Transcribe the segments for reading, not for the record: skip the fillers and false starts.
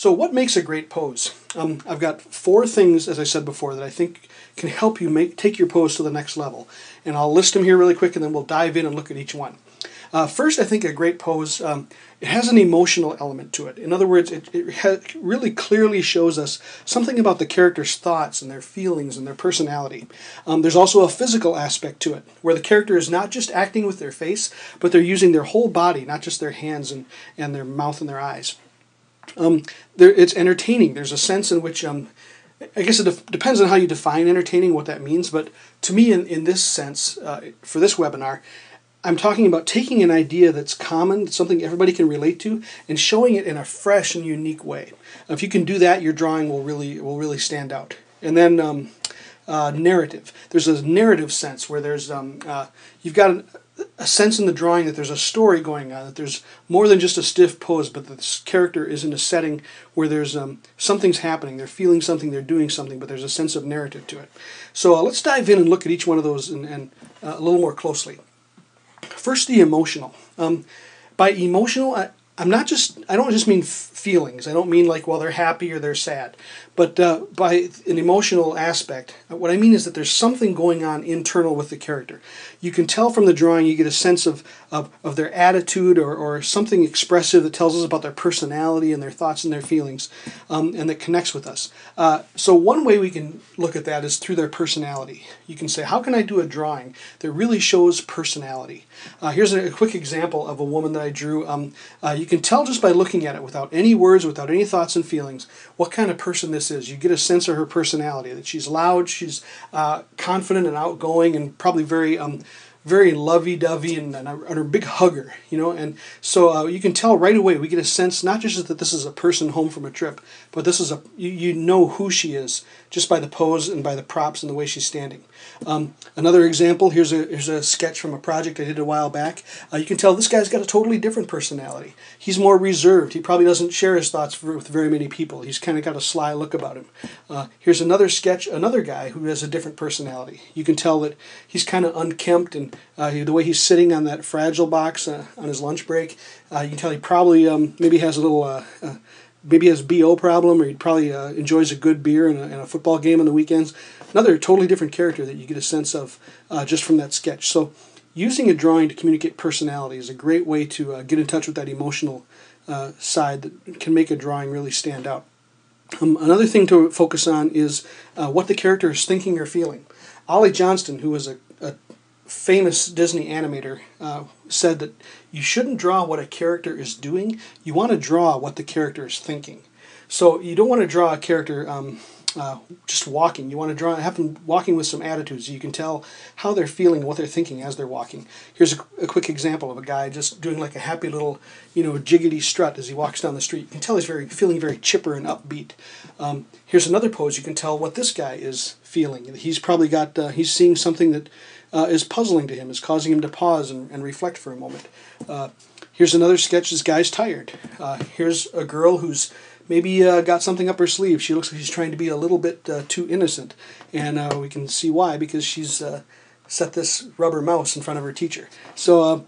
So what makes a great pose? I've got 4 things, as I said before, that I think can help you take your pose to the next level. And I'll list them here really quick, and then we'll dive in and look at each one. First, I think a great pose, it has an emotional element to it. In other words, it really clearly shows us something about the character's thoughts and their feelings and their personality. There's also a physical aspect to it, where the character is not just acting with their face, but they're using their whole body, not just their hands and their mouth and their eyes. It's entertaining. There's a sense in which, I guess it depends on how you define entertaining, what that means, but to me in this sense, for this webinar, I'm talking about taking an idea that's common, something everybody can relate to, and showing it in a fresh and unique way. If you can do that, your drawing will really stand out. And then narrative. There's a narrative sense where there's you've got a sense in the drawing that there's a story going on, that there's more than just a stiff pose, but that this character is in a setting where there's something's happening, they're feeling something, they're doing something, but there's a sense of narrative to it. So let's dive in and look at each one of those and a little more closely. First, the emotional. By emotional, I don't just mean feelings. I don't mean like, well, they're happy or they're sad. But by an emotional aspect, what I mean is that there's something going on internal with the character. You can tell from the drawing, you get a sense of their attitude or something expressive that tells us about their personality and their thoughts and their feelings, and that connects with us. So one way we can look at that is through their personality. You can say, how can I do a drawing that really shows personality? Here's a quick example of a woman that I drew. You can tell just by looking at it without any words, without any thoughts and feelings, what kind of person this is. You get a sense of her personality, that she's loud, she's confident and outgoing, and probably very lovey-dovey and a big hugger, you know. And so you can tell right away, we get a sense not just that this is a person home from a trip, but this is you know who she is just by the pose and by the props and the way she's standing. Another example, here's a sketch from a project I did a while back. You can tell this guy's got a totally different personality. He's more reserved. He probably doesn't share his thoughts with very many people. He's kind of got a sly look about him. Here's another sketch, another guy who has a different personality. You can tell that he's kind of unkempt, and the way he's sitting on that Fragile box on his lunch break, you can tell he probably maybe has a little maybe has BO problem, or he probably enjoys a good beer and a football game on the weekends. Another totally different character that you get a sense of just from that sketch. So using a drawing to communicate personality is a great way to get in touch with that emotional side that can make a drawing really stand out. Another thing to focus on is what the character is thinking or feeling. Ollie Johnston, who was a famous Disney animator, said that you shouldn't draw what a character is doing. You want to draw what the character is thinking. So you don't want to draw a character just walking. You want to have them walking with some attitudes. You can tell how they're feeling and what they're thinking as they're walking. Here's a quick example of a guy just doing like a happy little, jiggity strut as he walks down the street. You can tell he's feeling very chipper and upbeat. Here's another pose. You can tell what this guy is feeling. He's probably he's seeing something that is puzzling to him, is causing him to pause and reflect for a moment. Here's another sketch. This guy's tired. Here's a girl who's maybe got something up her sleeve. She looks like she's trying to be a little bit too innocent, and we can see why, because she's set this rubber mouse in front of her teacher. So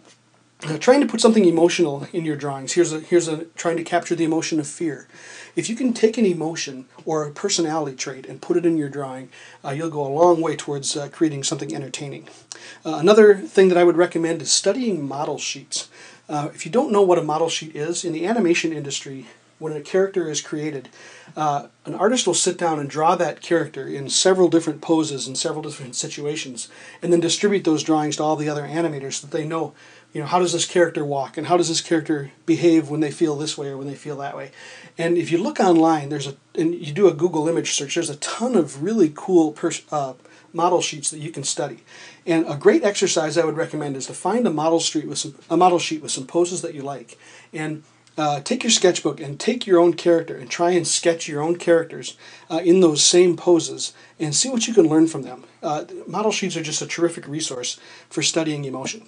trying to put something emotional in your drawings. Here's trying to capture the emotion of fear. If you can take an emotion or a personality trait and put it in your drawing, you'll go a long way towards creating something entertaining. Another thing that I would recommend is studying model sheets. If you don't know what a model sheet is, in the animation industry, when a character is created, an artist will sit down and draw that character in several different poses and several different situations, and then distribute those drawings to all the other animators so that they know, how does this character walk, and how does this character behave when they feel this way or when they feel that way. And if you look online, and you do a Google image search, there's a ton of really cool model sheets that you can study. And a great exercise I would recommend is to find a model sheet with some poses that you like, and take your sketchbook and take your own character and try and sketch your own characters in those same poses and see what you can learn from them. Model sheets are just a terrific resource for studying emotion.